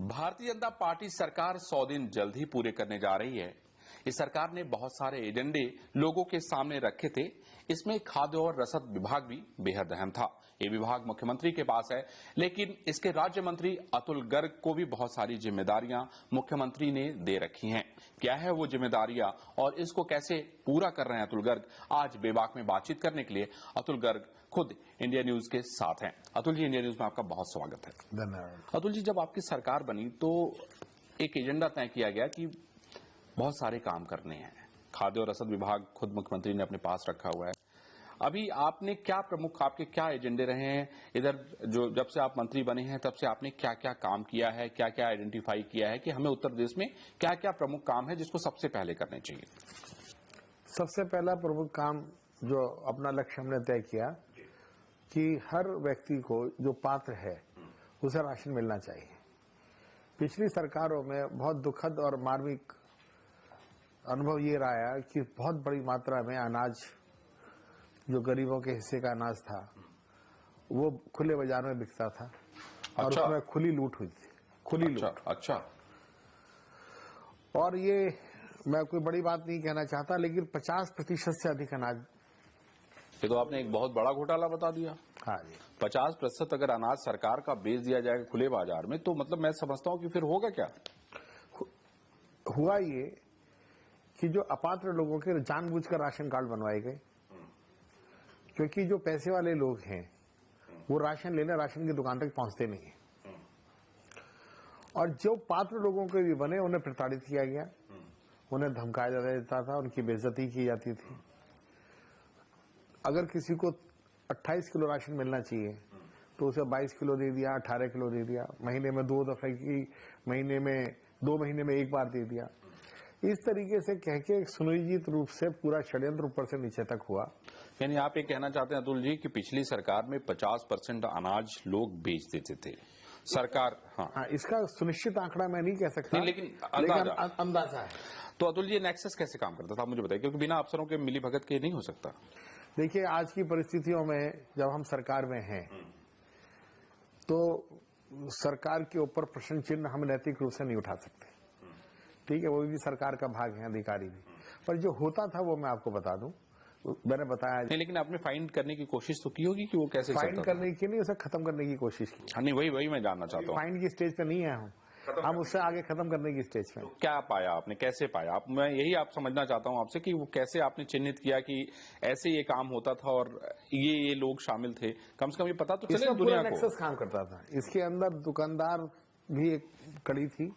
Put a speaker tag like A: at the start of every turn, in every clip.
A: Bharatiya Janata party सरकार 100 दिन जल्द ही पूरे करने जा रही है। इस सरकार ने बहुत सारे एजेंडे लोगों के सामने रखे थे। इसमें खाद्य और रसद विभाग भी बेहद अहम था। ये विभाग मुख्यमंत्री के पास है, लेकिन इसके राज्य मंत्री अतुल गर्ग को भी बहुत सारी जिम्मेदारियां मुख्यमंत्री ने दे रखी हैं। क्या है वो जिम्मेदारियां और इसको कैसे पूरा कर रहे हैं अतुल गर्ग, आज बेबाक में बातचीत करने के लिए अतुल गर्ग खुद इंडिया न्यूज के साथ हैं। अतुल जी, इंडिया न्यूज में आपका बहुत स्वागत है।
B: धन्यवाद।
A: अतुल जी, जब आपकी सरकार बनी तो एक एजेंडा तय किया गया कि बहुत सारे काम करने हैं। खाद्य और रसद विभाग खुद मुख्यमंत्री ने अपने पास रखा हुआ है। अभी आपने क्या प्रमुख आपके क्या एजेंडे रहे हैं इधर, जो जब से आप मंत्री बने हैं तब से आपने क्या क्या काम किया है, क्या क्या आइडेंटिफाई किया है कि हमें उत्तर प्रदेश में क्या क्या प्रमुख काम है जिसको सबसे पहले करने चाहिए?
B: सबसे पहला प्रमुख काम जो अपना लक्ष्य हमने तय किया कि हर व्यक्ति को जो पात्र है उसे राशन मिलना चाहिए। पिछली सरकारों में बहुत दुखद और मार्मिक अनुभव ये रहा है कि बहुत बड़ी मात्रा में अनाज, जो गरीबों के हिस्से का अनाज था, वो खुले बाजार में बिकता था। और
A: अच्छा।
B: उसमें खुली लूट हुई थी, खुली लूट।
A: अच्छा।
B: और ये मैं कोई बड़ी बात नहीं कहना चाहता, लेकिन 50% से अधिक अनाज।
A: ये तो आपने एक बहुत बड़ा घोटाला बता दिया।
B: हाँ जी।
A: 50% अगर अनाज सरकार का बेच दिया जाएगा खुले बाजार में, तो मतलब मैं समझता हूँ कि फिर होगा क्या?
B: हुआ ये कि जो अपात्र लोगों के जानबूझकर राशन कार्ड बनवाए गए, क्योंकि जो पैसे वाले लोग हैं वो राशन लेने राशन की दुकान तक पहुंचते नहीं है, और जो पात्र लोगों के भी बने उन्हें प्रताड़ित किया गया, उन्हें धमकाया जाता था, उनकी बेइज्जती की जाती थी। अगर किसी को 28 किलो राशन मिलना चाहिए तो उसे 22 किलो दे दिया, 18 किलो दे दिया, महीने में 2 दफे की, महीने में 2 महीने में एक बार दे दिया। इस तरीके से कह के सुनियोजित रूप से पूरा षड्यंत्र ऊपर से नीचे तक हुआ।
A: यानी आप ये कहना चाहते हैं अतुल जी कि पिछली सरकार में 50% अनाज लोग बेच देते थे सरकार? हाँ,
B: इसका सुनिश्चित आंकड़ा मैं नहीं कह सकता,
A: लेकिन
B: अंदाजा है।
A: तो अतुल जी, नेक्सस कैसे काम करता था, मुझे बताइए, क्योंकि बिना अफसरों के मिली भगत के नहीं हो सकता।
B: देखिए, आज की परिस्थितियों में जब हम सरकार में हैं तो सरकार के ऊपर प्रश्न चिन्ह हम नैतिक रूप से नहीं उठा सकते। ठीक है, वो भी सरकार का भाग है, अधिकारी भी। पर जो होता था वो मैं आपको बता दूं, मैंने बताया
A: नहीं, लेकिन आपने फाइंड करने की कोशिश तो की होगी कि वो कैसे
B: फाइंड करने की नहीं, उसे खत्म करने की कोशिश की।
A: हाँ, नहीं, वही मैं जानना चाहता हूँ।
B: फाइंड की स्टेज पे नहीं है हम उससे आगे खत्म करने की स्टेज पे।
A: तो क्या पाया आपने, कैसे पाया आप? मैं यही आप समझना चाहता हूँ आपसे कि वो कैसे आपने चिन्हित किया कि ऐसे ये काम होता था और ये लोग शामिल थे। कम से कम ये पता तो चले दुनिया को।
B: नेक्सस काम करता था। इसके अंदर दुकानदार भी एक कड़ी थी,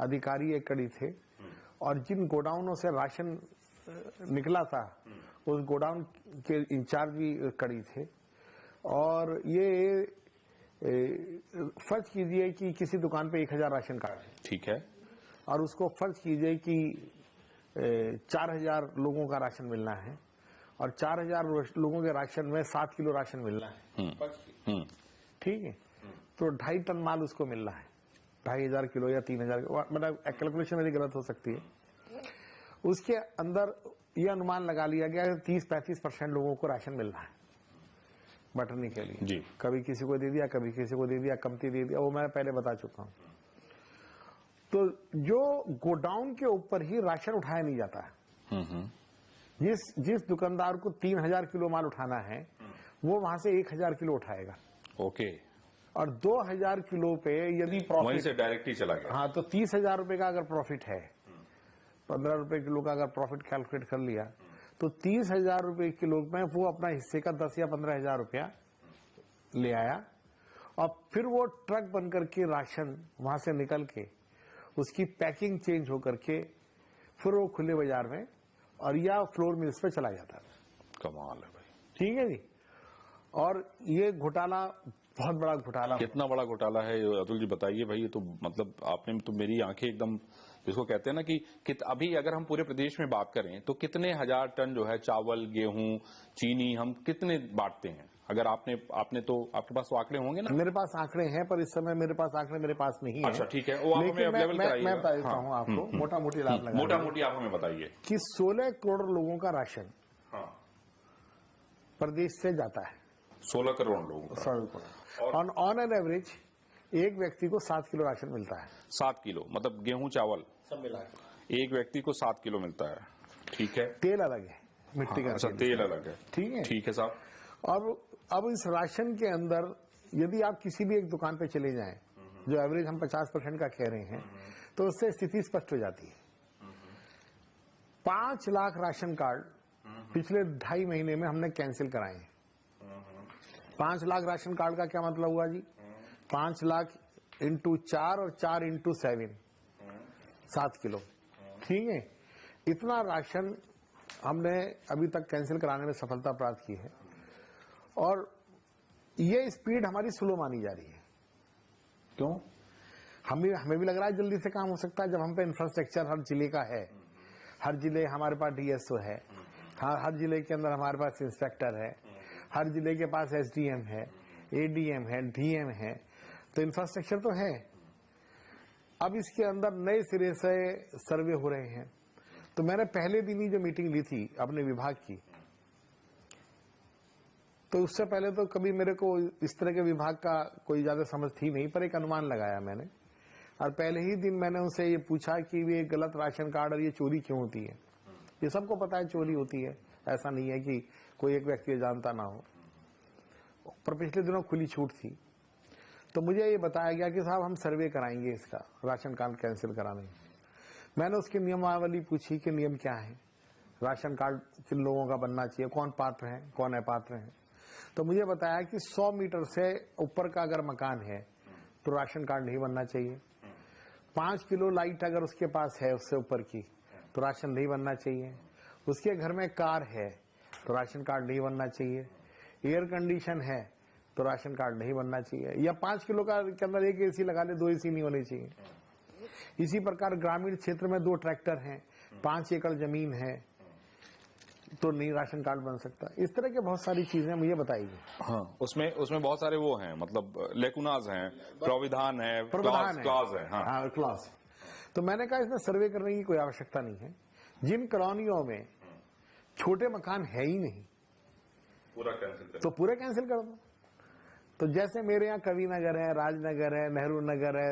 B: अधिकारी एक कड़ी थे, और जिन गोडाउनों से राशन निकला था उस गोडाउन के इंचार्ज भी कड़ी थे। और ये फर्ज कीजिए कि किसी दुकान पे 1000 राशन कार्ड है,
A: ठीक है,
B: और उसको फर्ज कीजिए कि 4000 लोगों का राशन मिलना है, और 4000 लोगों के राशन में 7 किलो राशन मिलना है। ठीक है, तो 2.5 टन माल उसको मिल रहा है, 2500 किलो या 3000, मतलब कैलकुलेशन मेरी गलत हो सकती है। उसके अंदर यह अनुमान लगा लिया गया कि 30-35% लोगों को राशन मिल रहा है बटने के लिए
A: जी।
B: कभी किसी को दे दिया, कभी किसी को दे दिया, कमती दे दिया, वो मैं पहले बता चुका हूं। तो जो गोडाउन के ऊपर ही राशन उठाया नहीं जाता है, जिस दुकानदार को 3000 किलो माल उठाना है वो वहां से 1000 किलो उठाएगा।
A: ओके।
B: और 2000 किलो पे यदि प्रॉफिट
A: वहीं से डायरेक्ट ही चला गया।
B: हाँ, तो 30,000 रुपए का अगर प्रॉफिट है, 15 रुपए किलो का अगर प्रॉफिट कैलकुलेट कर लिया, तो 30,000 रुपए किलो में वो अपना हिस्से का 10 या 15,000 रुपया ले आया, और फिर वो ट्रक बन करके राशन वहां से निकल के उसकी पैकिंग चेंज होकर के फिर वो खुले बाजार में और या फ्लोर मिल्स पे चला जाता था।
A: कमाल है भाई।
B: ठीक है जी। और ये घोटाला बहुत बड़ा घोटाला।
A: कितना बड़ा घोटाला है अतुल जी, बताइए भाई। ये तो मतलब आपने तो मेरी आंखें एकदम, जिसको कहते हैं ना कि अभी अगर हम पूरे प्रदेश में बात करें तो कितने हजार टन जो है चावल, गेहूं, चीनी हम कितने बांटते हैं? अगर आपने तो आपके पास तो आंकड़े होंगे ना?
B: मेरे पास आंकड़े हैं, पर इस समय मेरे पास आंकड़े मेरे पास नहीं है।
A: अच्छा, ठीक है, वो आप हमें अवेलेबल कराइएगा।
B: मैं बता देता हूँ आपको, मोटा मोटी लाभ लगा,
A: मोटा मोटी आप हमें बताइए
B: कि 16 करोड़ लोगों का राशन प्रदेश से जाता है।
A: 16 करोड़ लोगों का।
B: और ऑन एन एवरेज एक व्यक्ति को 7 किलो राशन मिलता है।
A: 7 किलो मतलब गेहूं चावल
B: सब मिला के
A: एक व्यक्ति को 7 किलो मिलता है। ठीक है।
B: तेल अलग है, मिट्टी का
A: अच्छा, तेल अलग है।
B: ठीक है,
A: ठीक है साहब।
B: और अब इस राशन के अंदर यदि आप किसी भी एक दुकान पे चले जाएं, जो एवरेज हम 50% का कह रहे हैं, तो उससे स्थिति स्पष्ट हो जाती है। 5 लाख राशन कार्ड पिछले 2.5 महीने में हमने कैंसिल कराए हैं। 5 लाख राशन कार्ड का क्या मतलब हुआ जी? 5 लाख इंटू 4 और 4 इंटू 7 किलो। ठीक है, इतना राशन हमने अभी तक कैंसिल कराने में सफलता प्राप्त की है, और ये स्पीड हमारी स्लो मानी जा रही है। क्यों? हमें भी लग रहा है जल्दी से काम हो सकता है, जब हम पे इंफ्रास्ट्रक्चर हर जिले का है, हर जिले हमारे पास डीएसओ है, हर जिले के अंदर हमारे पास इंस्पेक्टर है, हर जिले के पास एसडीएम है, एडीएम है, डीएम है, तो इंफ्रास्ट्रक्चर तो है। अब इसके अंदर नए सिरे से सर्वे हो रहे हैं। तो मैंने पहले दिन ही जो मीटिंग ली थी अपने विभाग की, तो उससे पहले तो कभी मेरे को इस तरह के विभाग का कोई ज्यादा समझ थी नहीं, पर एक अनुमान लगाया मैंने, और पहले ही दिन मैंने उनसे ये पूछा कि ये गलत राशन कार्ड और ये चोरी क्यों होती है। ये सबको पता है चोरी होती है, ऐसा नहीं है कि कोई एक व्यक्ति जानता ना हो, पर पिछले दिनों खुली छूट थी। तो मुझे ये बताया गया कि साहब हम सर्वे कराएंगे इसका, राशन कार्ड कैंसिल कराने। मैंने उसकी नियमावली पूछी कि नियम क्या है, राशन कार्ड किन लोगों का बनना चाहिए, कौन पात्र है, कौन अपात्र है। तो मुझे बताया कि 100 मीटर से ऊपर का अगर मकान है तो राशन कार्ड नहीं बनना चाहिए। 5 किलो लाइट अगर उसके पास है उससे ऊपर की तो राशन नहीं बनना चाहिए। उसके घर में कार है तो राशन कार्ड नहीं बनना चाहिए। एयर कंडीशन है तो राशन कार्ड नहीं बनना चाहिए, या 5 किलो का के अंदर एक एसी लगा ले, 2 एसी नहीं होने चाहिए। इसी प्रकार ग्रामीण क्षेत्र में 2 ट्रैक्टर हैं, 5 एकड़ जमीन है तो नहीं राशन कार्ड बन सकता। इस तरह के बहुत सारी चीजें मुझे बताइए।
A: हाँ, उसमें बहुत सारे वो हैं, मतलब लेकुनाज हैं, प्राविधान है, क्लॉज है। हाँ,
B: क्लॉज। तो मैंने कहा इसमें सर्वे करने की कोई आवश्यकता नहीं है। जिन कॉलोनियों में छोटे मकान है ही नहीं,
A: पूरा कैंसिल कर,
B: तो पूरे कैंसिल कर दो। तो जैसे मेरे यहाँ कवि नगर है, राजनगर है, नेहरू नगर है,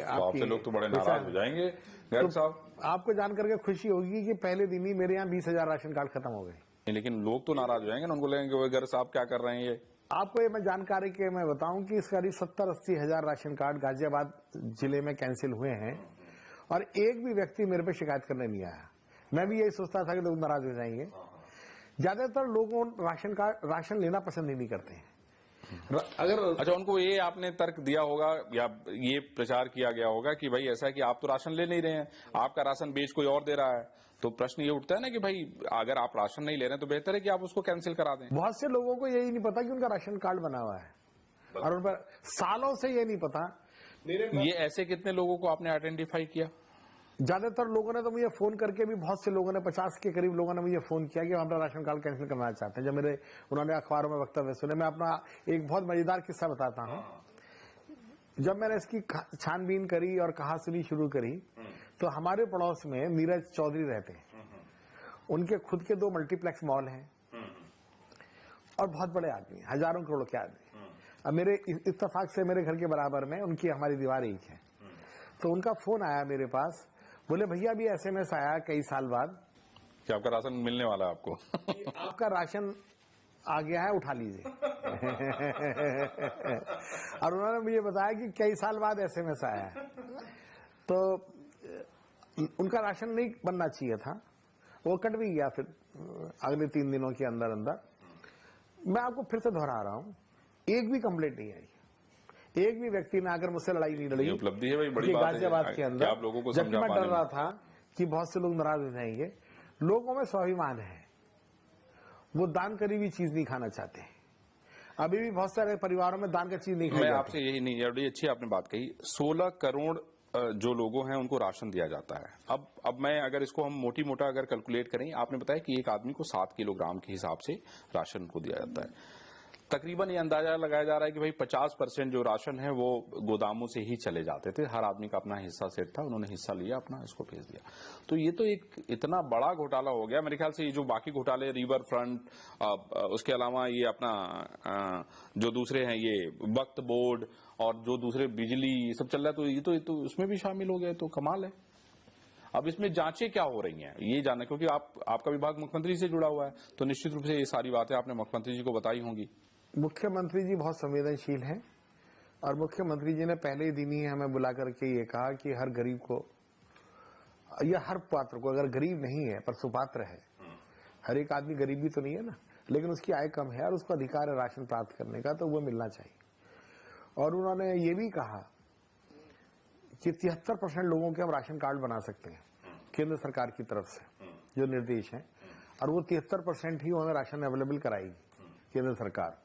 A: आपसे लोग तो बड़े नाराज हो जाएंगे गर्ग साहब।
B: आपको जान करके खुशी होगी कि पहले दिन ही मेरे यहाँ 20,000 राशन कार्ड खत्म हो गए।
A: लेकिन लोग तो नाराज हो जाएंगे ना, उनको लगेंगे गर्ग साहब क्या कर रहे हैं ये।
B: आपको ये मैं जानकारी के मैं बताऊं कि इस करीब 70-80 हजार राशन कार्ड गाजियाबाद जिले में कैंसिल हुए हैं, और एक भी व्यक्ति मेरे पे शिकायत करने नहीं आया। मैं भी यही सोचता था कि लोग नाराज हो जाएंगे। ज्यादातर लोगों राशन लेना पसंद ही नहीं करते हैं।
A: अगर अच्छा, उनको ये आपने तर्क दिया होगा या ये प्रचार किया गया होगा कि भाई ऐसा है कि आप तो राशन ले नहीं रहे हैं, आपका राशन बेच कोई और दे रहा है, तो प्रश्न ये उठता है ना कि भाई अगर आप राशन नहीं ले रहे हैं तो बेहतर है कि आप उसको कैंसिल करा दें।
B: बहुत से लोगों को यही नहीं पता कि उनका राशन कार्ड बना हुआ है, और उन पर सालों से ये नहीं पता।
A: ये ऐसे कितने लोगों को आपने आइडेंटिफाई किया?
B: ज्यादातर लोगों ने तो मुझे फोन करके भी, बहुत से लोगों ने, 50 के करीब लोगों ने मुझे फोन किया कि हम अपना राशन कार्ड कैंसिल करना चाहते हैं। जब उन्होंने अखबारों में वक्तव्य सुने। मैं अपना एक बहुत मजेदार किस्सा बताता हूँ। जब मैंने इसकी छानबीन करी और कहा सुनी शुरू करी, तो हमारे पड़ोस में नीरज चौधरी रहते हैं। उनके खुद के 2 मल्टीप्लेक्स मॉल हैं, और बहुत बड़े आदमी, हजारों करोड़ के आदमी। अब मेरे इत्तेफाक से मेरे घर के बराबर में उनकी हमारी दीवार एक है। तो उनका फोन आया मेरे पास, बोले भैया अभी एसएमएस आया कई साल बाद
A: कि आपका राशन मिलने वाला है, आपको
B: आपका राशन आ गया है, उठा लीजिए। और उन्होंने मुझे बताया कि कई साल बाद एसएमएस आया है। तो उनका राशन नहीं बनना चाहिए था, वो कट भी गया फिर अगले 3 दिनों के अंदर अंदर। मैं आपको फिर से दोहरा रहा हूं, एक भी कंप्लेंट नहीं आई, एक भी व्यक्ति ने आकर मुझसे लड़ाई नहीं लड़ी।
A: उपलब्धि है भाई, बड़ी बात है
B: गाजियाबाद के अंदर।
A: आप लोगों को
B: जबकि मैं डर रहा था कि बहुत से लोग नाराज हो जाएंगे। लोगों में स्वाभिमान है, वो दान करी हुई चीज नहीं खाना चाहते। अभी भी बहुत सारे परिवारों में दान का चीज नहीं खाई।
A: मैं आपसे यही नहीं, बड़ी अच्छी आपने बात कही। 16 करोड़ जो लोगों हैं उनको राशन दिया जाता है। अब मैं अगर इसको हम मोटा अगर कैलकुलेट करें, आपने बताया कि एक आदमी को 7 किलोग्राम के हिसाब से राशन को दिया जाता है। तकरीबन ये अंदाजा लगाया जा रहा है कि भाई 50% जो राशन है वो गोदामों से ही चले जाते थे। हर आदमी का अपना हिस्सा सेट था, उन्होंने हिस्सा लिया, अपना इसको भेज दिया। तो ये तो एक इतना बड़ा घोटाला हो गया। मेरे ख्याल से ये जो बाकी घोटाले, रिवर फ्रंट, उसके अलावा ये अपना जो दूसरे हैं, ये वक्फ बोर्ड और जो दूसरे बिजली ये सब चल रहा है, तो ये तो उसमें भी शामिल हो गया, तो कमाल है। अब इसमें जांचें क्या हो रही हैं ये जानना, क्योंकि आपका विभाग मुख्यमंत्री से जुड़ा हुआ है, तो निश्चित रूप से ये सारी बातें आपने मुख्यमंत्री जी को बताई होंगी।
B: मुख्यमंत्री जी बहुत संवेदनशील हैं और मुख्यमंत्री जी ने पहले ही दिन ही हमें बुला करके ये कहा कि हर गरीब को या हर पात्र को, अगर गरीब नहीं है पर सुपात्र है, हर एक आदमी गरीब भी तो नहीं है ना, लेकिन उसकी आय कम है और उसको अधिकार है राशन प्राप्त करने का, तो वो मिलना चाहिए। और उन्होंने ये भी कहा कि 73% लोगों के हम राशन कार्ड बना सकते हैं केंद्र सरकार की तरफ से जो निर्देश है, और वो 73% ही हमें राशन अवेलेबल कराएगी केंद्र सरकार।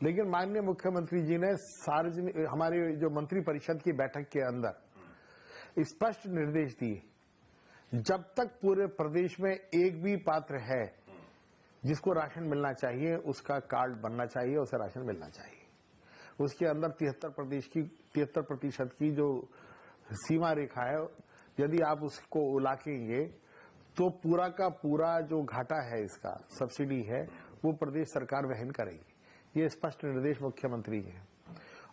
B: लेकिन माननीय मुख्यमंत्री जी ने सार्वजनिक हमारे जो मंत्री परिषद की बैठक के अंदर स्पष्ट निर्देश दिए, जब तक पूरे प्रदेश में एक भी पात्र है जिसको राशन मिलना चाहिए, उसका कार्ड बनना चाहिए, उसे राशन मिलना चाहिए। उसके अंदर 73% की जो सीमा रेखा है, यदि आप उसको उलाकेंगे तो पूरा का पूरा जो घाटा है, इसका सब्सिडी है, वो प्रदेश सरकार वहन करेगी। ये स्पष्ट निर्देश मुख्यमंत्री के हैं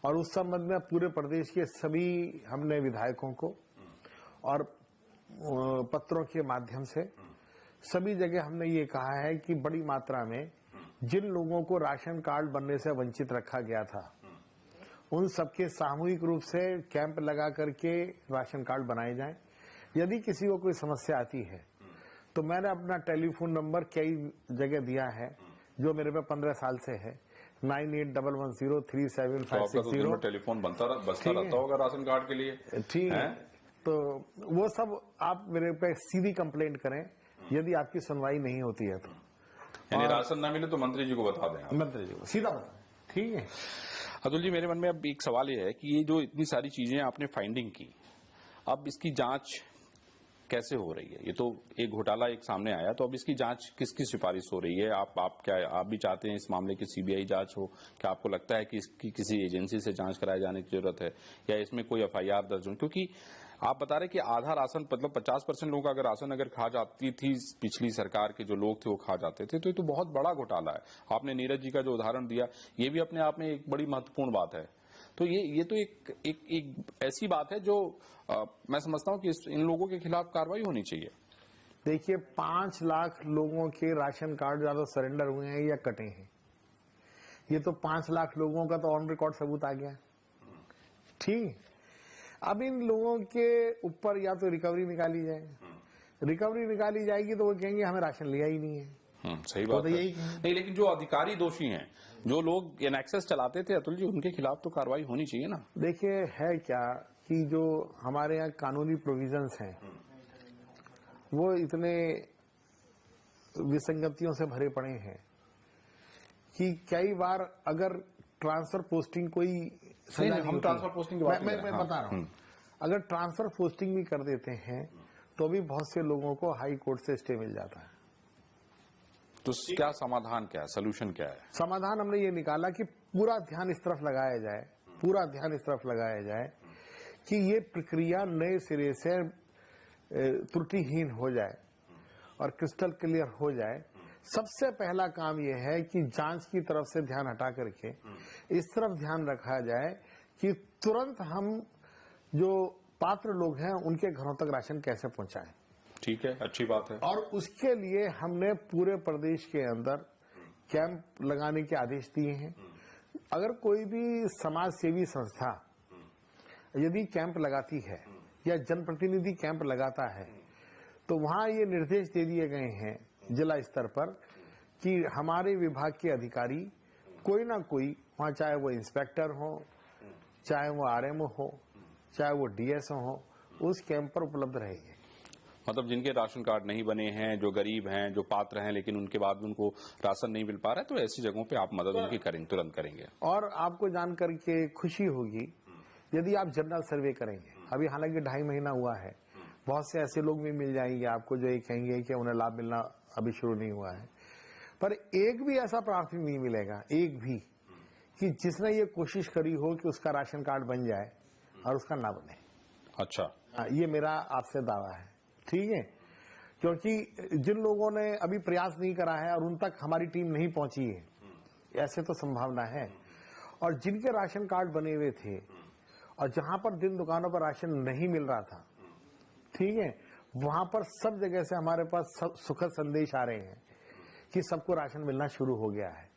B: और उस संबंध में पूरे प्रदेश के सभी हमने विधायकों को और पत्रों के माध्यम से सभी जगह हमने ये कहा है कि बड़ी मात्रा में जिन लोगों को राशन कार्ड बनने से वंचित रखा गया था, उन सबके सामूहिक रूप से कैंप लगा करके राशन कार्ड बनाए जाएं। यदि किसी को कोई समस्या आती है तो मैंने अपना टेलीफोन नंबर कई जगह दिया है जो मेरे पे 15 साल से है, 9811037560।
A: टेलीफोन बसता रहता होगा राशन कार्ड के लिए,
B: ठीक है? तो वो सब आप मेरे पे सीधी कंप्लेंट करें यदि आपकी सुनवाई नहीं होती है तो।
A: यानी राशन ना मिले तो मंत्री जी को बता दें,
B: मंत्री जी को सीधा बता, ठीक है।
A: अतुल जी, मेरे मन में अब एक सवाल ये है कि ये जो इतनी सारी चीजें आपने फाइंडिंग की, अब इसकी जांच कैसे हो रही है? ये तो एक घोटाला एक सामने आया, तो अब इसकी जांच किसकी सिफारिश हो रही है? आप भी चाहते हैं इस मामले की सीबीआई जांच हो? क्या आपको लगता है कि इसकी किसी एजेंसी से जांच कराए जाने की जरूरत है, या इसमें कोई एफआईआर दर्ज हो? क्योंकि आप बता रहे कि आधा राशन, मतलब 50% लोगों का अगर राशन अगर खा जाती थी पिछली सरकार के जो लोग थे वो खा जाते थे, तो ये तो बहुत बड़ा घोटाला है। आपने नीरज जी का जो उदाहरण दिया, ये भी अपने आप में एक बड़ी महत्वपूर्ण बात है। तो ये तो एक ऐसी बात है जो मैं समझता हूं कि इन लोगों के खिलाफ कार्रवाई होनी चाहिए।
B: देखिए, 5 लाख लोगों के राशन कार्ड या तो सरेंडर हुए हैं या कटे हैं। ये तो 5 लाख लोगों का तो ऑन रिकॉर्ड सबूत आ गया, ठीक। अब इन लोगों के ऊपर या तो रिकवरी निकाली जाए, रिकवरी निकाली जाएगी तो वो कहेंगे हमें राशन लिया ही नहीं है।
A: सही बात है। नहीं, लेकिन जो अधिकारी दोषी हैं, जो लोग एनएक्सेस चलाते थे अतुल जी, उनके खिलाफ तो कार्रवाई होनी चाहिए ना।
B: देखिए, है क्या कि जो हमारे यहाँ कानूनी प्रोविजंस हैं वो इतने विसंगतियों से भरे पड़े हैं कि कई बार अगर ट्रांसफर पोस्टिंग कोई
A: हम ट्रांसफर पोस्टिंग की बात
B: मैं बता रहा हूँ, अगर ट्रांसफर पोस्टिंग भी कर देते हैं तो भी बहुत से लोगों को हाई कोर्ट से स्टे मिल जाता है।
A: तो क्या समाधान, क्या है सोल्यूशन, क्या है
B: समाधान? हमने ये निकाला कि पूरा ध्यान इस तरफ लगाया जाए, पूरा ध्यान इस तरफ लगाया जाए कि ये प्रक्रिया नए सिरे से त्रुटिहीन हो जाए और क्रिस्टल क्लियर हो जाए। सबसे पहला काम यह है कि जांच की तरफ से ध्यान हटा करके इस तरफ ध्यान रखा जाए कि तुरंत हम जो पात्र लोग हैं उनके घरों तक राशन कैसे पहुंचाएं।
A: ठीक है, अच्छी बात है।
B: और उसके लिए हमने पूरे प्रदेश के अंदर कैंप लगाने के आदेश दिए हैं। अगर कोई भी समाज सेवी संस्था यदि कैंप लगाती है या जनप्रतिनिधि कैंप लगाता है तो वहां ये निर्देश दे दिए गए हैं जिला स्तर पर कि हमारे विभाग के अधिकारी कोई ना कोई वहां, चाहे वो इंस्पेक्टर हो, चाहे वो आरएमओ हो, चाहे वो डीएसओ हो, उस कैंप पर उपलब्ध रहेंगे।
A: मतलब जिनके राशन कार्ड नहीं बने हैं, जो गरीब हैं, जो पात्र हैं, लेकिन उनके बाद भी उनको राशन नहीं मिल पा रहा है, तो ऐसी जगहों पे आप मदद उनकी तुरंत करेंगे।
B: और आपको जानकर के खुशी होगी यदि आप जनरल सर्वे करेंगे, अभी हालांकि 2.5 महीना हुआ है, बहुत से ऐसे लोग भी मिल जाएंगे आपको जो ये कहेंगे कि उन्हें लाभ मिलना अभी शुरू नहीं हुआ है, पर एक भी ऐसा प्रार्थी नहीं मिलेगा, एक भी, कि जिसने ये कोशिश करी हो कि उसका राशन कार्ड बन जाए और उसका ना बने।
A: अच्छा,
B: ये मेरा आपसे दावा है, ठीक है, क्योंकि जिन लोगों ने अभी प्रयास नहीं करा है और उन तक हमारी टीम नहीं पहुंची है, ऐसे तो संभावना है। और जिनके राशन कार्ड बने हुए थे और जहां पर जिन दुकानों पर राशन नहीं मिल रहा था, ठीक है, वहां पर सब जगह से हमारे पास सुखद संदेश आ रहे हैं कि सबको राशन मिलना शुरू हो गया है।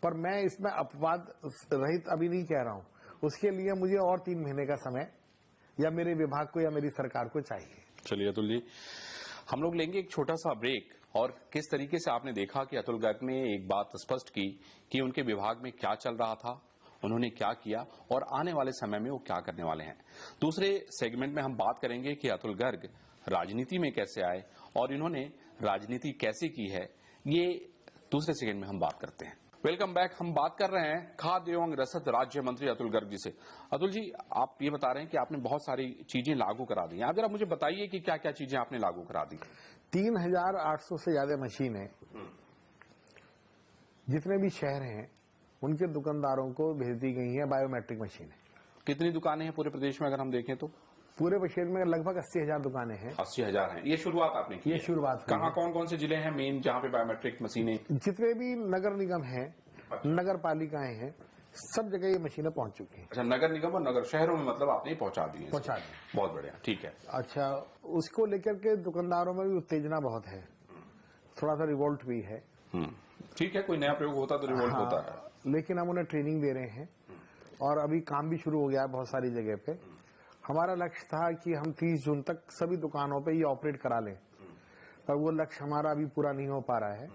B: पर मैं इसमें अपवाद रहित अभी नहीं कह रहा हूं, उसके लिए मुझे और 3 महीने का समय या मेरे विभाग को या मेरी सरकार को चाहिए।
A: चलिए अतुल जी, हम लोग लेंगे एक छोटा सा ब्रेक और किस तरीके से आपने देखा कि अतुल गर्ग ने एक बात स्पष्ट की कि उनके विभाग में क्या चल रहा था, उन्होंने क्या किया और आने वाले समय में वो क्या करने वाले हैं। दूसरे सेगमेंट में हम बात करेंगे कि अतुल गर्ग राजनीति में कैसे आए और इन्होंने राजनीति कैसे की है, ये दूसरे सेगमेंट में हम बात करते हैं। Welcome back. हम बात कर रहे हैं खाद्य एवं रसद राज्य मंत्री अतुल गर्ग जी से। अतुल जी, आप ये बता रहे हैं कि आपने बहुत सारी चीजें लागू करा दी हैं। आप जरा मुझे बताइए कि क्या क्या चीजें आपने लागू करा दी।
B: 3800 से ज्यादा मशीनें जितने भी शहर हैं उनके दुकानदारों को भेज दी गई हैं बायोमेट्रिक मशीनें।
A: कितनी दुकानें हैं पूरे प्रदेश में अगर हम देखें तो?
B: पूरे प्रदेश में लगभग 80,000 दुकानें हैं।
A: 80,000 हैं। ये शुरुआत आपने की?
B: ये शुरुआत हुई है।
A: कहाँ कौन कौन से जिले हैं मेन जहाँ पे बायोमेट्रिक मशीनें?
B: जितने भी नगर निगम हैं, नगर पालिकाएं हैं, सब जगह ये मशीनें पहुंच चुकी हैं।
A: अच्छा, नगर निगम और नगर शहरों में मतलब आपने पहुंचा दी है?
B: पहुंचा दी।
A: बहुत बढ़िया, ठीक है।
B: अच्छा, उसको लेकर के दुकानदारों में भी उत्तेजना बहुत है, थोड़ा सा रिवोल्ट भी है।
A: ठीक है, कोई नया प्रयोग होता तो रिवोल्ट होता है,
B: लेकिन हम उन्हें ट्रेनिंग दे रहे हैं और अभी काम भी शुरू हो गया है बहुत सारी जगह पे। हमारा लक्ष्य था कि हम 30 जून तक सभी दुकानों पे ये ऑपरेट करा लें, पर वो लक्ष्य हमारा अभी पूरा नहीं हो पा रहा है,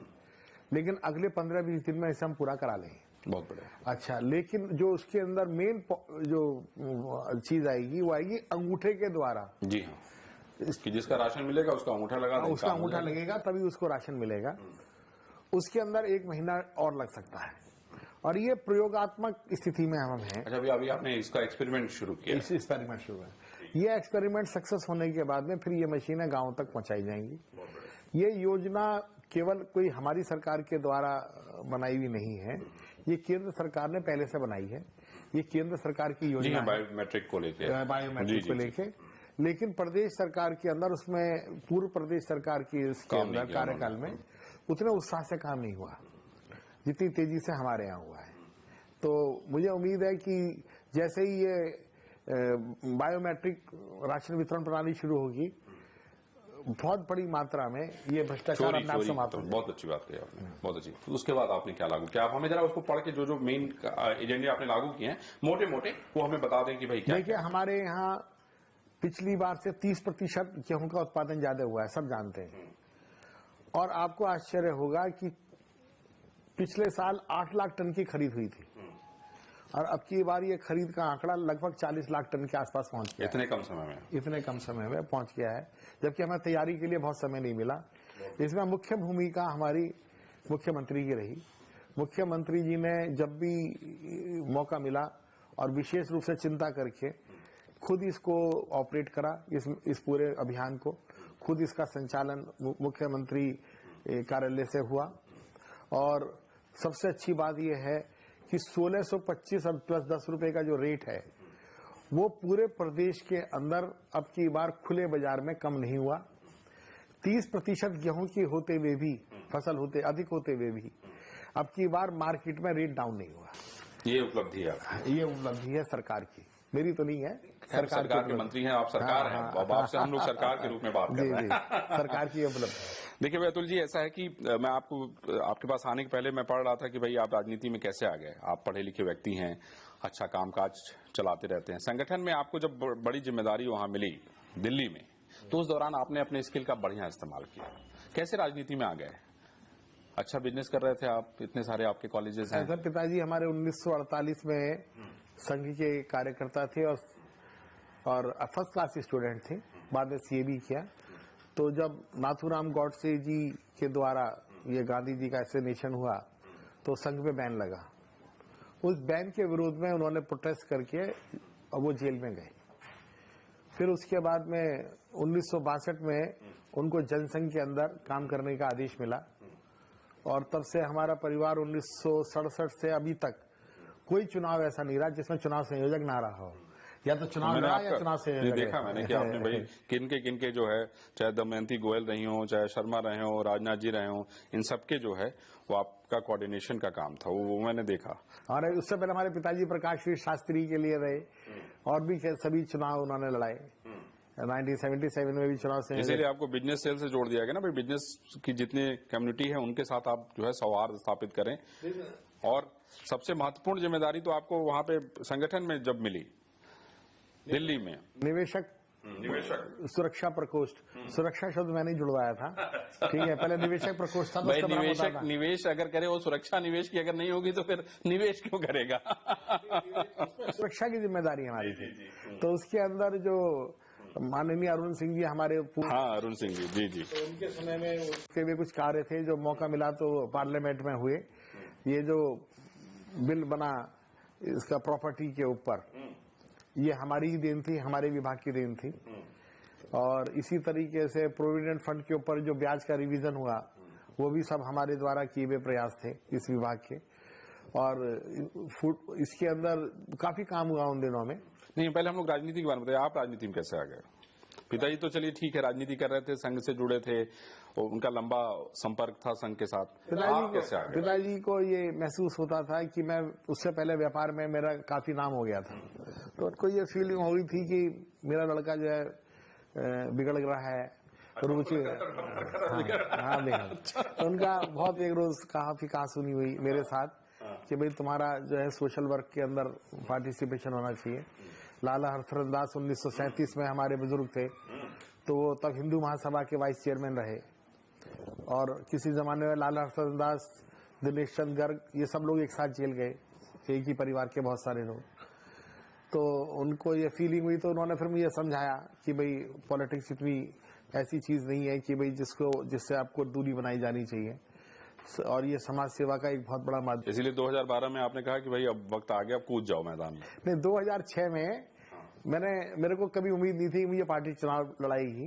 B: लेकिन अगले 15-20 दिन में इसे हम पूरा करा लेंगे।
A: बहुत बढ़िया।
B: अच्छा, लेकिन जो उसके अंदर मेन जो चीज आएगी वो आएगी अंगूठे के द्वारा।
A: जी हाँ, कि जिसका राशन मिलेगा उसका अंगूठा लगा दें,
B: उसका अंगूठा लगेगा तभी उसको राशन मिलेगा। उसके अंदर 1 महीना और लग सकता है और ये प्रयोगात्मक स्थिति में हम हैं।
A: अच्छा, अभी आपने इसका एक्सपेरिमेंट शुरू किया?
B: इस एक्सपेरिमेंट शुरू है। ये एक्सपेरिमेंट सक्सेस होने के बाद में फिर ये मशीनें गांव तक पहुंचाई जाएंगी। ये योजना केवल कोई हमारी सरकार के द्वारा बनाई हुई नहीं है, ये केंद्र सरकार ने पहले से बनाई है। ये केंद्र सरकार की योजना है
A: बायोमेट्रिक को लेकर,
B: बायोमेट्रिक को लेके, लेकिन प्रदेश सरकार के अंदर उसमें पूर्व प्रदेश सरकार की इसके अंदर कार्यकाल में उतने उत्साह से काम नहीं हुआ जितनी तेजी से हमारे यहाँ हुआ है। तो मुझे उम्मीद है कि जैसे ही ये बायोमेट्रिक राशन वितरण प्रणाली शुरू होगी, बहुत बड़ी मात्रा में ये भ्रष्टाचार अपने आप समाप्त हो जाएगा।
A: बहुत अच्छी बात कही आपने, बहुत अच्छी। उसके बाद आपने क्या लागू किया? आप हमें जरा उसको पढ़ के जो मेन एजेंडे आपने लागू किए हैं मोटे मोटे वो हमें बता दें कि भाई क्या।
B: देखिए, हमारे यहाँ पिछली बार से 30% गेहूं का उत्पादन ज्यादा हुआ है, सब जानते हैं। और आपको आश्चर्य होगा कि पिछले साल 8 लाख टन की खरीद हुई थी और अब की बार ये खरीद का आंकड़ा लगभग 40 लाख टन के आसपास पहुंच गया।
A: इतने कम समय में?
B: इतने कम समय में पहुंच गया है, जबकि हमें तैयारी के लिए बहुत समय नहीं मिला। इसमें मुख्य भूमिका हमारी मुख्यमंत्री की रही। मुख्यमंत्री जी ने जब भी मौका मिला और विशेष रूप से चिंता करके खुद इसको ऑपरेट करा, इस पूरे अभियान को खुद इसका संचालन मुख्यमंत्री कार्यालय से हुआ। और सबसे अच्छी बात यह है कि 1625 अब प्लस 10 रुपए का जो रेट है वो पूरे प्रदेश के अंदर अब की बार खुले बाजार में कम नहीं हुआ। 30% गेहूं की होते हुए भी, फसल होते अधिक होते हुए भी अब की बार मार्केट में रेट डाउन नहीं हुआ।
A: ये उपलब्धि है?
B: ये उपलब्धि है सरकार की, मेरी तो नहीं है।
A: सरकार के मंत्री हैं आप, सरकार हैं, अब आपसे हम लोग सरकार के रूप में बात कर रहे हैं।
B: सरकार की उपलब्धि।
A: देखिए भाई अतुल जी, ऐसा है कि मैं आपके पास आने के पहले मैं पढ़ रहा था कि भाई आप राजनीति में कैसे आ गए। आप पढ़े लिखे व्यक्ति हैं, अच्छा कामकाज चलाते रहते हैं। संगठन में आपको जब बड़ी जिम्मेदारी वहां मिली दिल्ली में, तो उस दौरान आपने अपने स्किल का बढ़िया इस्तेमाल किया। कैसे राजनीति में आ गए? अच्छा बिजनेस कर रहे थे आप, इतने सारे आपके कॉलेजेस हैं।
B: सर, पिताजी हमारे 1948 में संघ के कार्यकर्ता थे और फर्स्ट क्लास स्टूडेंट थे, बाद में सीए भी किया। तो जब नाथूराम गॉडसे जी के द्वारा ये गांधी जी का एसेसिनेशन हुआ तो संघ पे बैन लगा। उस बैन के विरोध में उन्होंने प्रोटेस्ट करके वो जेल में गए। फिर उसके बाद में 1962 में उनको जनसंघ के अंदर काम करने का आदेश मिला और तब से हमारा परिवार 1967 से अभी तक कोई चुनाव ऐसा नहीं रहा जिसमें चुनाव संयोजक ना रहा हो। या तो चुनाव लड़ा या चुनाव से
A: ये देखा मैंने कि आपने भाई किन के जो है, चाहे दमयंती गोयल रही हो, चाहे शर्मा रहे हो, राजनाथ जी रहे हो, इन सबके जो है वो आपका कोऑर्डिनेशन का काम था, वो मैंने देखा।
B: और उससे पहले हमारे पिताजी प्रकाश शास्त्री के लिए रहे, और भी सभी चुनाव उन्होंने लड़ाए। 1977 में भी चुनाव से,
A: इसीलिए आपको बिजनेस सेल से जोड़ दिया गया ना भाई, बिजनेस की जितनी कम्युनिटी है उनके साथ आप जो है सौहार्द स्थापित करें। और सबसे महत्वपूर्ण जिम्मेदारी तो आपको वहां पे संगठन में जब मिली दिल्ली में,
B: निवेशक सुरक्षा प्रकोष्ठ, सुरक्षा शब्द मैंने जुड़वाया था, ठीक है, पहले निवेशक प्रकोष्ठ था।
A: भाई निवेश अगर करे वो सुरक्षा निवेश की अगर नहीं होगी तो फिर निवेश क्यों करेगा?
B: सुरक्षा की जिम्मेदारी हमारी थी। तो उसके अंदर जो माननीय अरुण सिंह जी हमारे,
A: हाँ अरुण सिंह जी जी,
B: तो उनके समय में उसके भी कुछ कार्य थे जो मौका मिला तो पार्लियामेंट में हुए। ये जो बिल बना इसका प्रॉपर्टी के ऊपर, ये हमारी ही देन थी, हमारे विभाग की देन थी। और इसी तरीके से प्रोविडेंट फंड के ऊपर जो ब्याज का रिवीजन हुआ वो भी सब हमारे द्वारा किए हुए प्रयास थे इस विभाग के। और इसके अंदर काफी काम हुआ उन दिनों में।
A: नहीं, पहले हम लोग राजनीति के बारे में बताइए, आप राजनीति में कैसे आ गए? पिताजी तो चलिए ठीक है राजनीति कर रहे थे, संघ से जुड़े थे, उनका लंबा संपर्क था संघ के साथ, आप कैसे आ गए?
B: पिताजी को ये महसूस होता था कि मैं, उससे पहले व्यापार में मेरा काफी नाम हो गया था, तो उनको ये फीलिंग हो रही थी कि मेरा लड़का जो है बिगड़ रहा है, रुचि। हाँ बिगड़। तो उनका बहुत एक रोज काफी कहासुनी हुई मेरे साथ कि भाई तुम्हारा जो है सोशल वर्क के अंदर पार्टिसिपेशन होना चाहिए। लाला हरशरण दास 1937 में हमारे बुजुर्ग थे, तो वो तब हिंदू महासभा के वाइस चेयरमैन रहे। और किसी जमाने में लाला हरशरण दास, दिनेश चंद गर्ग, ये सब लोग एक साथ जेल गए, एक ही परिवार के बहुत सारे लोग। तो उनको ये फीलिंग हुई, तो उन्होंने फिर मुझे समझाया कि भाई पॉलिटिक्स इतनी ऐसी चीज नहीं है कि भाई जिससे आपको दूरी बनाई जानी चाहिए, और ये समाज सेवा का एक बहुत बड़ा माध्यम।
A: इसलिए 2012 में आपने कहा कि भाई अब वक्त आ गया, अब कूद जाओ मैदान में।
B: नहीं, 2006 में मेरे को कभी उम्मीद नहीं थी मुझे पार्टी चुनाव लड़ाएगी,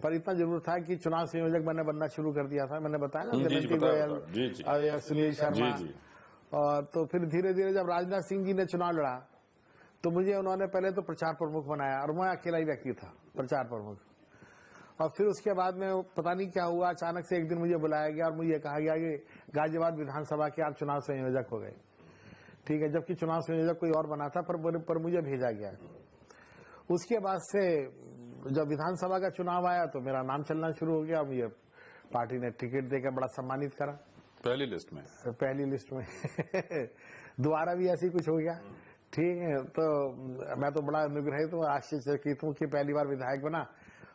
B: पर इतना जरूर था कि चुनाव संयोजक मैंने बनना शुरू कर दिया था। मैंने बताया ना, दमयंती गोयल, सुनील शर्मा। और तो फिर धीरे धीरे जब राजनाथ सिंह जी ने चुनाव लड़ा तो मुझे उन्होंने पहले तो प्रचार प्रमुख बनाया, और मैं अकेला ही व्यक्ति था प्रचार प्रमुख। और फिर उसके बाद में पता नहीं क्या हुआ, अचानक से एक दिन मुझे बुलाया गया और मुझे कहा गया कि गाजियाबाद विधानसभा के आप चुनाव संयोजक हो गए, ठीक है, जबकि चुनाव संयोजक कोई और बना था, पर मुझे भेजा गया। उसके बाद से जब विधानसभा का चुनाव आया तो मेरा नाम चलना शुरू हो गया, मुझे पार्टी ने टिकट देकर बड़ा सम्मानित करा, पहली लिस्ट में दोबारा भी ऐसी कुछ हो गया, ठीक है। तो मैं तो बड़ा अनुग्रहित हूँ, आश्चर्यचकित हूँ कि पहली बार विधायक बना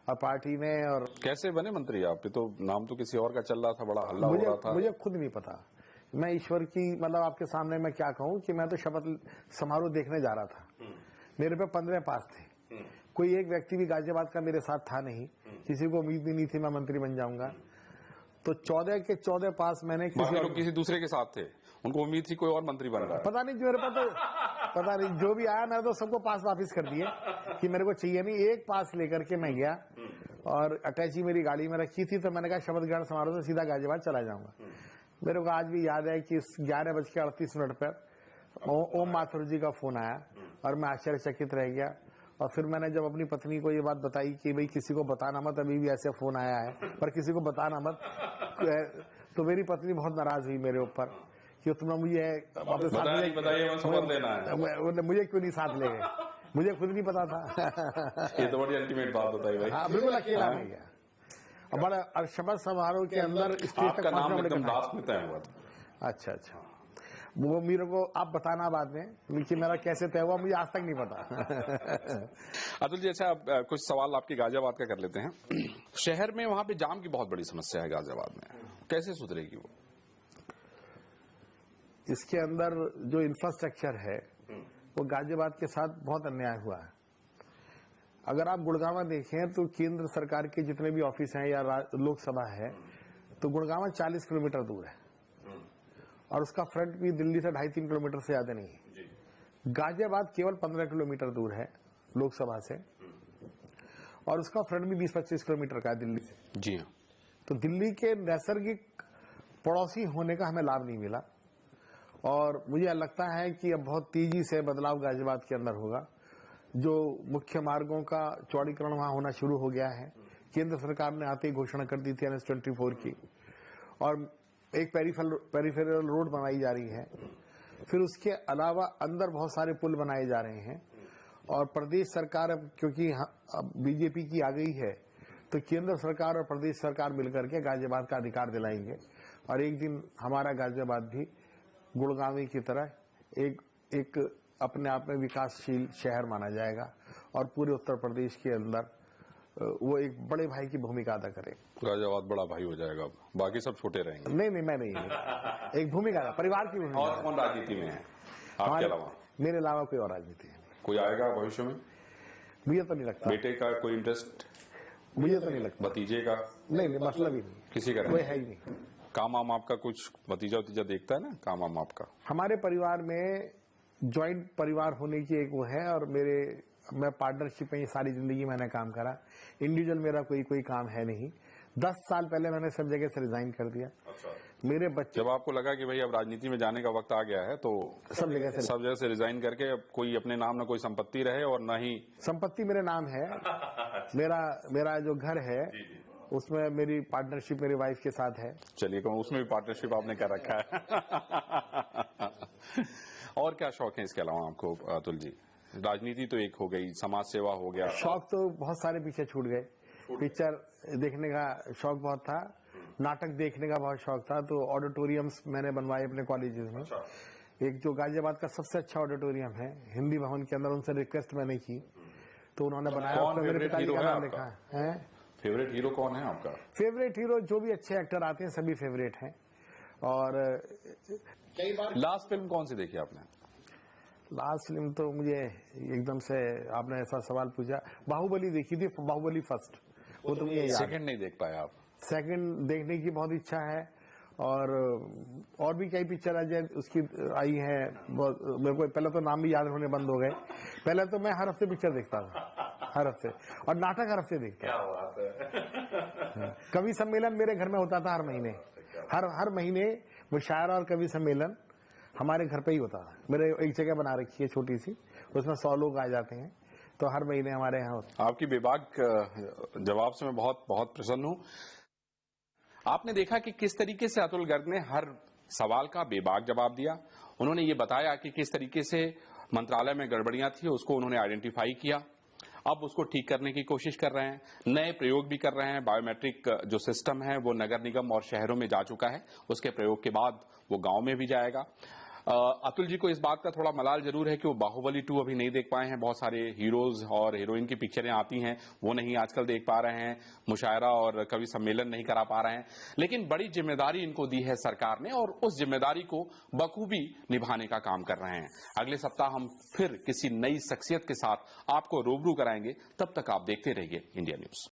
B: और पार्टी ने। और
A: कैसे बने मंत्री आप? तो नाम तो किसी और का चल रहा था, बड़ा हल्ला हो रहा था।
B: मुझे खुद नहीं पता, मैं ईश्वर की, मतलब आपके सामने मैं क्या कहूँ कि मैं तो शपथ समारोह देखने जा रहा था, मेरे पे 15 पास थे, कोई एक व्यक्ति भी गाजियाबाद का मेरे साथ था नहीं, किसी को उम्मीद भी नहीं थी मैं मंत्री बन जाऊंगा। तो 14 के 14 पास मैंने
A: किसी दूसरे के साथ थे, उनको उम्मीद थी कोई और मंत्री बन रहा है,
B: पता नहीं, मेरे पास तो पता नहीं, जो भी आया मैं तो सबको पास वापिस कर दिए कि मेरे को चाहिए नहीं। एक पास लेकर के मैं गया और अटैची मेरी गाड़ी में रखी थी, तो मैंने कहा शपथ ग्रहण समारोह से सीधा गाजियाबाद चला जाऊंगा। मेरे को आज भी याद है कि 11:38 पर ओम माथुर जी का फोन आया और मैं आश्चर्यचकित रह गया। और फिर मैंने जब अपनी पत्नी को ये बात बताई कि भाई किसी को बताना मत, अभी भी ऐसे फोन आया है, पर किसी को बताना मत, तो मेरी पत्नी बहुत नाराज हुई मेरे ऊपर कि तुमने मुझे वापस मुझे क्यों नहीं साथ ले गए, मुझे खुद नहीं पता था।
A: ये तो बड़ी अल्टीमेट बात बताई भाई।
B: हाँ बिल्कुल अकेला नहीं गया। और बड़ा शपथ समारोह के अंदर स्टेज तक
A: पहुंचना हुआ था।
B: अच्छा, वो मेरे को आप बताना बाद में कि मेरा कैसे तय हुआ, मुझे आज तक नहीं पता।
A: अतुल जी, अच्छा कुछ सवाल आपके गाजियाबाद का कर लेते हैं। शहर में वहां पे जाम की बहुत बड़ी समस्या है गाजियाबाद में, कैसे सुधरेगी वो?
B: इसके अंदर जो इंफ्रास्ट्रक्चर है वो गाजियाबाद के साथ बहुत अन्याय हुआ है। अगर आप गुड़गांव देखें तो केंद्र सरकार के जितने भी ऑफिस हैं या लोकसभा है, तो गुड़गांव 40 किलोमीटर दूर है और उसका फ्रंट भी दिल्ली से 2.5-3 किलोमीटर से ज्यादा नहीं है। गाजियाबाद केवल 15 किलोमीटर दूर है लोकसभा से, और उसका फ्रंट भी 20-25 किलोमीटर का है दिल्ली से।
A: जी हाँ।
B: तो दिल्ली के नैसर्गिक पड़ोसी होने का हमें लाभ नहीं मिला, और मुझे लगता है कि अब बहुत तेजी से बदलाव गाजियाबाद के अंदर होगा। जो मुख्य मार्गों का चौड़ीकरण वहां होना शुरू हो गया है। केंद्र सरकार ने आते ही घोषणा कर दी थी NH-24 की, और एक पेरिफेरल रोड बनाई जा रही है। फिर उसके अलावा अंदर बहुत सारे पुल बनाए जा रहे हैं, और प्रदेश सरकार अब क्योंकि अब बीजेपी की आ गई है, तो केंद्र सरकार और प्रदेश सरकार मिलकर के गाजियाबाद का अधिकार दिलाएंगे, और एक दिन हमारा गाजियाबाद भी गुड़गांव की तरह एक अपने आप में विकासशील शहर माना जाएगा, और पूरे उत्तर प्रदेश के अंदर वो एक बड़े भाई की भूमिका अदा करे।
A: गाजियाबाद बड़ा भाई हो जाएगा, बाकी सब छोटे रहेंगे।
B: नहीं, मैं नहीं, एक भूमिका, परिवार की भूमिका।
A: और कौन राजनीति में है आपके अलावा?
B: मेरे अलावा कोई और राजनीति है?
A: कोई आएगा भविष्य में?
B: मुझे तो नहीं लगता।
A: बेटे का कोई इंटरेस्ट?
B: मुझे तो नहीं लगता।
A: भतीजे का?
B: नहीं, मतलब ही नहीं,
A: किसी का
B: कोई है ही नहीं।
A: काम आम आपका कुछ भतीजा देखता है ना, काम आम आपका?
B: हमारे परिवार में ज्वाइंट परिवार होने की एक वो है, और मैं पार्टनरशिप में ये सारी जिंदगी मैंने काम करा। इंडिविजुअल मेरा कोई काम है नहीं। 10 साल पहले मैंने सब जगह से रिजाइन कर दिया।
A: अच्छा।
B: मेरे बच्चे,
A: जब आपको लगा कि भाई अब राजनीति में जाने का वक्त आ गया है, तो
B: सब जगह से
A: रिजाइन करके अब कोई अपने नाम न कोई संपत्ति रहे और न ही
B: संपत्ति मेरे नाम है। मेरा जो घर है उसमें मेरी पार्टनरशिप मेरी वाइफ के साथ है।
A: चलिए, उसमें भी पार्टनरशिप आपने कर रखा है। और क्या शौक है इसके अलावा आपको अतुल जी? राजनीति तो एक हो गई, समाज सेवा हो गया।
B: शौक तो बहुत सारे पीछे छूट गए। पिक्चर देखने का शौक बहुत था, नाटक देखने का बहुत शौक था, तो ऑडिटोरियम्स मैंने बनवाए अपने कॉलेजेस में।
A: अच्छा।
B: एक जो गाजियाबाद का सबसे अच्छा ऑडिटोरियम है हिंदी भवन के अंदर, उनसे रिक्वेस्ट मैंने की तो उन्होंने बनाया।
A: कौन
B: मेरे
A: फेवरेट
B: पिताजी
A: हीरो
B: का
A: है
B: नाम
A: आपका?
B: लिखा है।
A: फेवरेट हीरो कौन है आपका?
B: फेवरेट हीरो जो भी अच्छे एक्टर आते हैं सभी फेवरेट हैं। और कई बार
A: लास्ट फिल्म कौन सी देखी आपने?
B: लास्ट फिल्म तो मुझे एकदम से आपने ऐसा सवाल पूछा, बाहुबली देखी थी, बाहुबली फर्स्ट। वो तो मुझे
A: सेकंड नहीं देख पाए आप?
B: सेकंड देखने की बहुत इच्छा है, और भी कई पिक्चर उसकी आई है। मेरे को पहले तो नाम भी याद होने बंद हो गए। पहले तो मैं हर हफ्ते पिक्चर देखता था, हर हफ्ते, और नाटक हर हफ्ते देखता।
A: क्या बात है।
B: कवि सम्मेलन मेरे घर में होता था हर महीने। हर महीने मुशायरा और कवि सम्मेलन हमारे घर पे ही होता था। मेरे एक जगह बना रखी है छोटी सी, उसमें 100 लोग आ जाते हैं, तो हर महीने हमारे यहाँ होता।
A: आपकी बेबाक जवाब से मैं बहुत बहुत प्रसन्न हूँ। आपने देखा कि किस तरीके से अतुल गर्ग ने हर सवाल का बेबाक जवाब दिया। उन्होंने ये बताया कि किस तरीके से मंत्रालय में गड़बड़ियां थी, उसको उन्होंने आइडेंटिफाई किया, अब उसको ठीक करने की कोशिश कर रहे हैं, नए प्रयोग भी कर रहे हैं। बायोमेट्रिक जो सिस्टम है वो नगर निगम और शहरों में जा चुका है, उसके प्रयोग के बाद वो गांव में भी जाएगा। अतुल जी को इस बात का थोड़ा मलाल जरूर है कि वो बाहुबली 2 अभी नहीं देख पाए हैं। बहुत सारे हीरोज और हीरोइन की पिक्चरें आती हैं, वो नहीं आजकल देख पा रहे हैं, मुशायरा और कवि सम्मेलन नहीं करा पा रहे हैं। लेकिन बड़ी जिम्मेदारी इनको दी है सरकार ने, और उस जिम्मेदारी को बखूबी निभाने का काम कर रहे हैं। अगले सप्ताह हम फिर किसी नई शख्सियत के साथ आपको रूबरू कराएंगे। तब तक आप देखते रहिए इंडिया न्यूज।